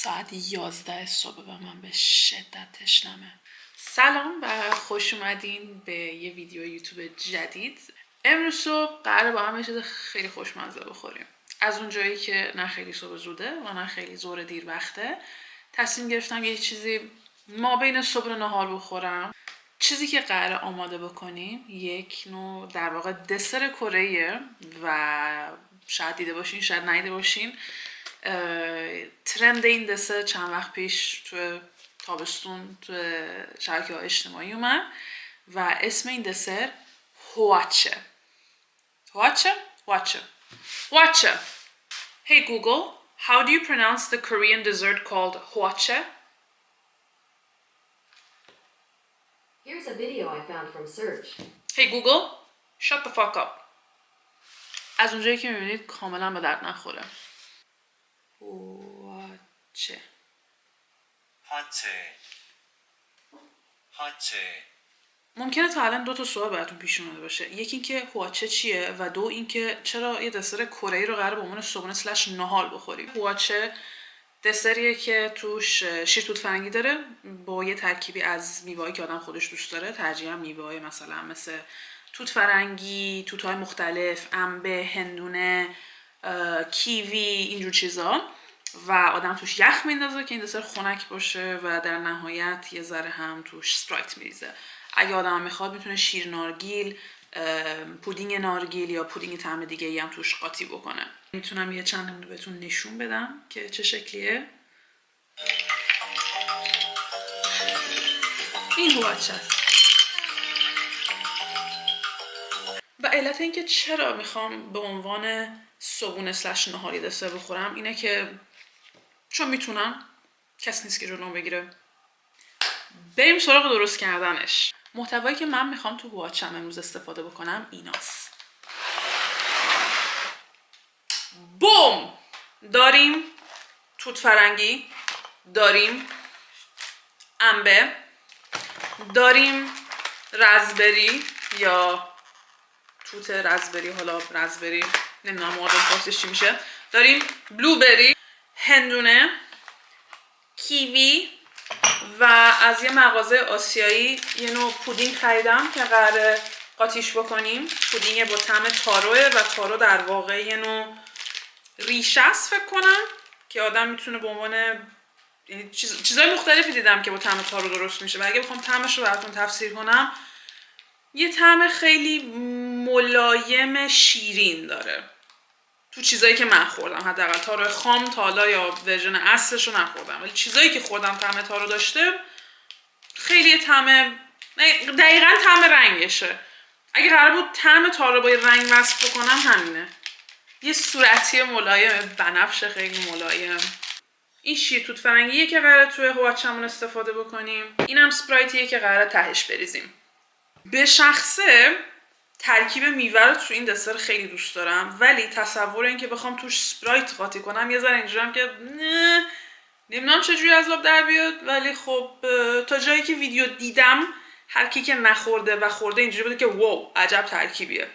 ساعت 11 صبح و من به شدت تشنمه. سلام و خوش اومدین به یه ویدیو یوتیوب جدید. امروز صبح قراره با هم یه چیز خیلی خوشمزه بخوریم. از اونجایی که نه خیلی صبح زوده و نه خیلی ظهر دیر وقته، تصمیم گرفتم یه چیزی ما بین صبح و نهار بخورم. چیزی که قراره آماده بکنیم یک نوع در واقع دسر کره‌ایه و شاید دیده باشین شاید ندیده باشین. ترند این دسر چند وقت پیش تو تابستون تو شبکه‌های اجتماعی اومد و اسم این دسر هواچه. هواچه. Hey Google, how do you pronounce the Korean dessert called hwache? Here's a video I found from search. Hey Google, shut the fuck up. از اونجایی که میبینید کاملا به درد نخوره. هواچه. ممکنه تا الان دو تا سوال براتون پیش اومده باشه. یکی اینکه هواچه چیه و دو اینکه چرا یه دسر کره‌ای رو قراره به عنوان صبحونه / نهار بخوریم. هواچه دسریه که توش شیر توت فرنگی داره با یه ترکیبی از میوه‌ای که آدم خودش دوست داره، ترجیحاً میوه‌های مثلا مثل توت فرنگی، توت‌های مختلف، انبه، هندونه، کیوی، اینجور چیزا و آدم توش یخ میندازه که این دسر خنک باشه و در نهایت یه ذره هم توش اسپرایت میریزه. اگه آدم میخواد میتونه شیر نارگیل، پودینگ نارگیل یا پودینگ طعم دیگه ای هم توش قاطی بکنه. میتونم یه چند نمونه بهتون نشون بدم که چه شکلیه. این هواچه است. و علت اینکه چرا میخوام به عنوان صبحونه / نهاری دسر بخورم اینه که چون میتونم، کسی نیست که جلوم بگیره. بریم سراغ درست کردنش. محتوایی که من میخوام تو هواچم امروز استفاده بکنم ایناست. بوم! داریم توت فرنگی، داریم انبه، داریم رزبری یا توت رزبری، حالا رزبری نمیدونم معادل فارسیش چی میشه، داریم بلوبری، هندونه، کیوی و از یه مغازه آسیایی یه نوع پودینگ خریدم که قراره قاطیش بکنیم. پودینگ با طعم تاروه و تارو در واقع یه نوع ریشه است فکر کنم که آدم میتونه به عنوان چیزای مختلفی دیدم که با طعم تارو درست میشه و اگه بخوام طعمش رو براتون تفسیر کنم یه طعم خیلی ملایم شیرین داره تو چیزایی که من خوردم. حداقل تارو خام تا حالا یا ورژن اصلش رو نخوردم ولی چیزایی که خوردم طعم تارو داشته. خیلی طعم دقیقاً طعم رنگشه. اگه قرار بود طعم تارو با رنگ وصف بکنم همینه. یه صورتی ملایم بنفش خیلی ملایم. این شیر توت فرنگیه که قراره توی هواچمون استفاده بکنیم. اینم اسپرایتیه که قراره تهش بریزیم. به شخصه ترکیب میوه رو تو این دسر خیلی دوست دارم ولی تصور این که بخوام توش اسپرایت قاطی کنم یه ذره اینجوریم که نمیدونم چجوری از آب در بیاد. ولی خب تا جایی که ویدیو دیدم هر کی که نخورده و خورده اینجوری بوده که واو عجب ترکیبیه.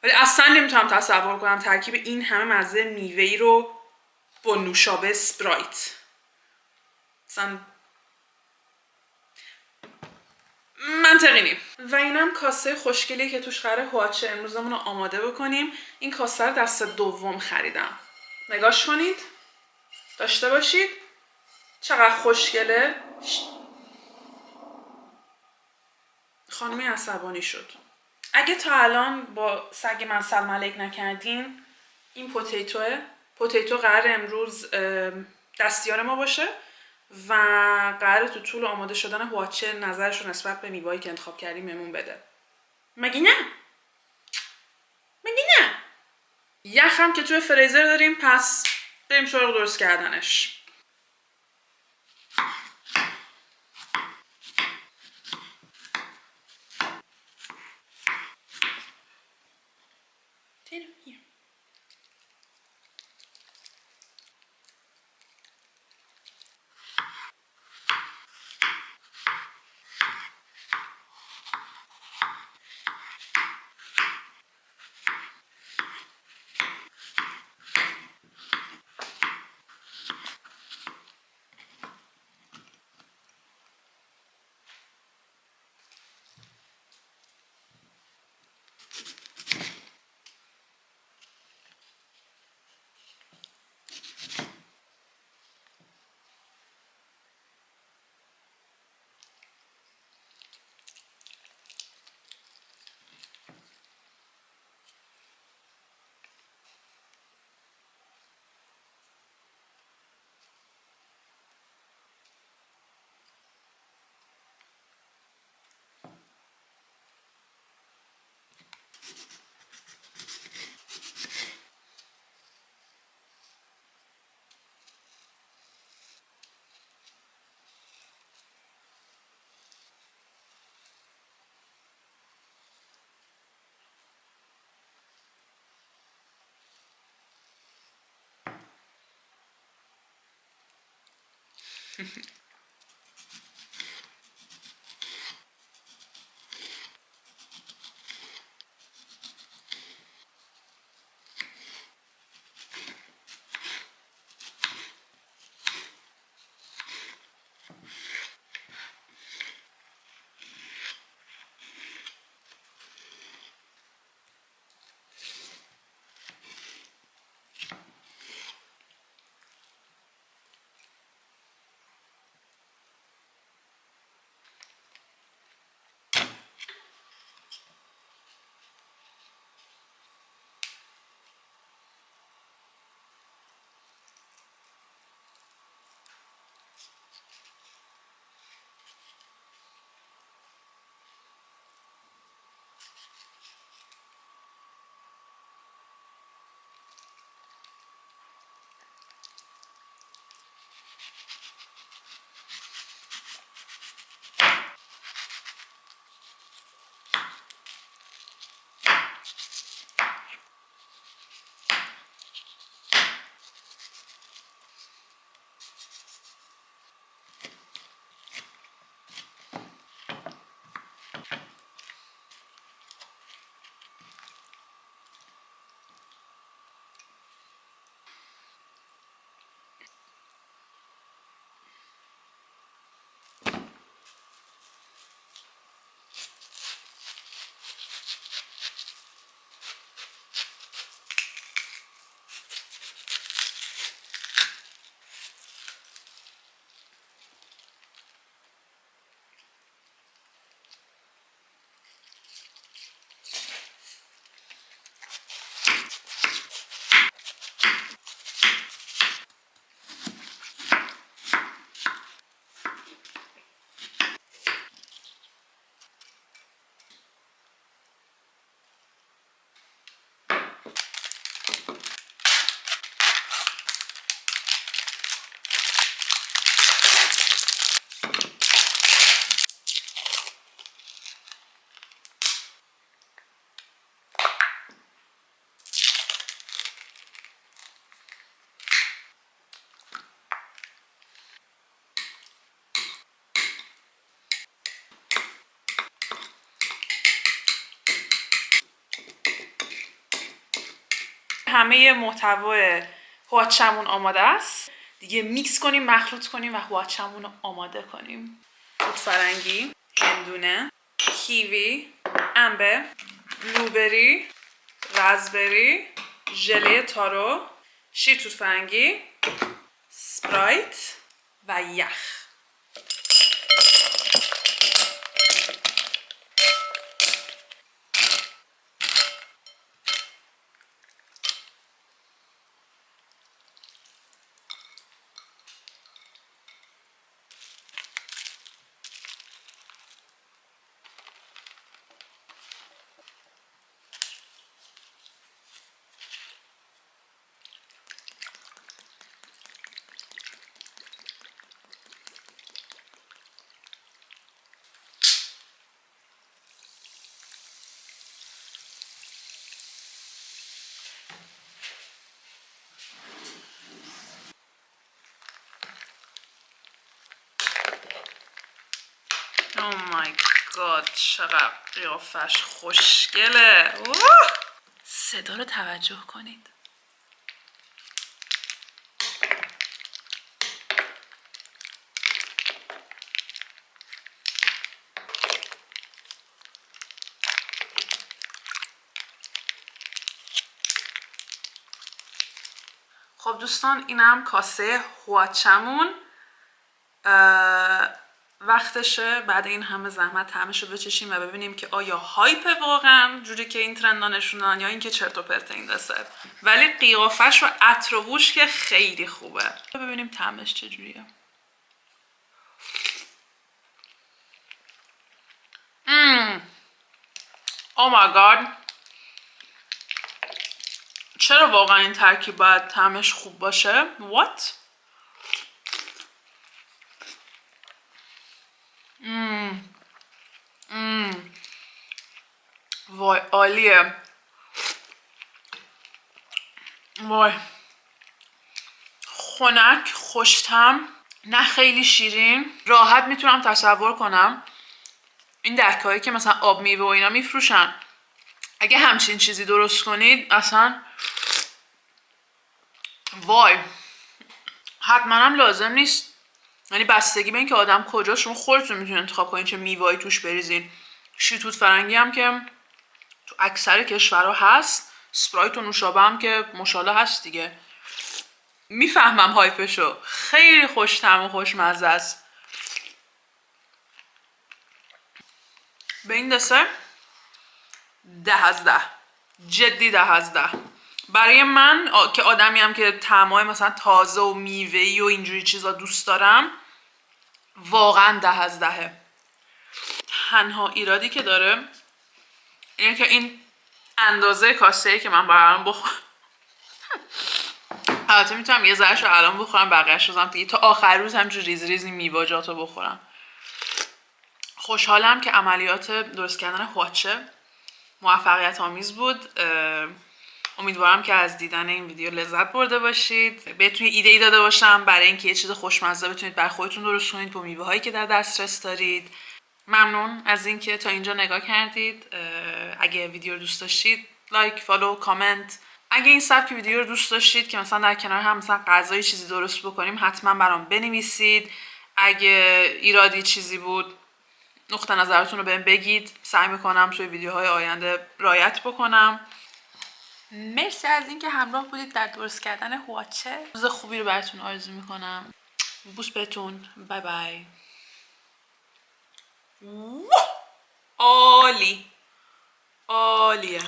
ولی اصلا نمیتونم تصور کنم ترکیب این همه مزه میوه‌ای رو با نوشابه اسپرایت. اصلا منطقی نیم. و اینم کاسه خوشگلیه که توش قراره هواچه امروزمون رو آماده بکنیم. این کاسه رو دست دوم خریدم. نگاش کنید. داشته باشید. چقدر خوشگله. خانمی عصبانی شد. اگه تا الان با سگ من سلام علیک نکردین این پوتیتو قراره امروز دستیار ما باشه و قراره تو طول آماده شدن هواچه نظرش رو نسبت به میوه‌ای که انتخاب کردیم بهمون بده. مگه نه؟ یخم که توی فریزر داریم پس بریم سراغ درست کردنش. همه محتوای هوچمون آماده است. دیگه میکس کنیم، مخلوط کنیم و هوچمون رو آماده کنیم. توت فرنگی، هندونه، کیوی، انبه، بلوبری، رازبری، ژله تارو، شیر توت فرنگی، اسپرایت و یخ. Oh my god چقدر قیافش خوشگله. صدا رو توجه کنید. خب دوستان اینم کاسه هوچمون. وقتشه بعد این همه زحمت طعمش رو بچشیم و ببینیم که آیا هایپ واقعا جوری که این ترندا نشونن یا اینکه چرت و پرت این دسر. ولی قیافش و عطر و بوش که خیلی خوبه. ببینیم طعمش چجوریه. Oh my god. چرا واقعا این ترکیب باید طعمش خوب باشه؟ What؟ وای عالیه. وای خنک، خوش‌طعم، نه خیلی شیرین. راحت میتونم تصور کنم این دکه‌هایی که مثلا آب میوه و اینا میفروشن، اگه همچین چیزی درست کنید اصلا وای. حتما هم لازم نیست، یعنی بستگی به این که آدم کجا، شما خودتون میتونید انتخاب کنید چه میوه‌ای توش بریزین. شیتوت فرنگی هم که تو اکثر کشورها هست، اسپرایت و نوشابه هم که ماشاءالله هست دیگه. میفهمم هایپشو، خیلی خوش طعم و خوشمزه است. به این دسر 10/10، جدی 10/10. برای من که آدمی هم که طعمای مثلا تازه و میوه‌ای و اینجوری چیزا دوست دارم، واقعا 10/10. تنها ایرادی که داره اینه که این اندازه کاسه‌ای که من برام بخورم، البته میتونم یه ذره‌شو الان بخورم، بقیه‌اش روزم دیگه تا آخر روز همینجور ریز ریز این میوه‌جاتو بخورم. خوشحالم که عملیات درست کردن هواچه موفقیت آمیز بود. امیدوارم که از دیدن این ویدیو لذت برده باشید، بهتون ایده داده باشم برای اینکه یه چیز خوشمزه بتونید برای خودتون درست کنید با میوه هایی که در دسترس دارید. ممنون از اینکه تا اینجا نگاه کردید. اگه ویدیو رو دوست داشتید لایک، فالو، کامنت. اگه این سبک ویدیو رو دوست داشتید که مثلا در کنار هم مثلا غذای چیزی درست بکنیم، حتما برام بنویسید. اگه ایرادی چیزی بود نقطه نظرتون رو بهم بگید، سعی میکنم توی ویدیوهای آینده رعایت بکنم. مرسی از اینکه همراه بودید در درست کردن هواچه. روز خوبی رو براتون آرزو میکنم. بوس بهتون. بای بای. عالی عالیه.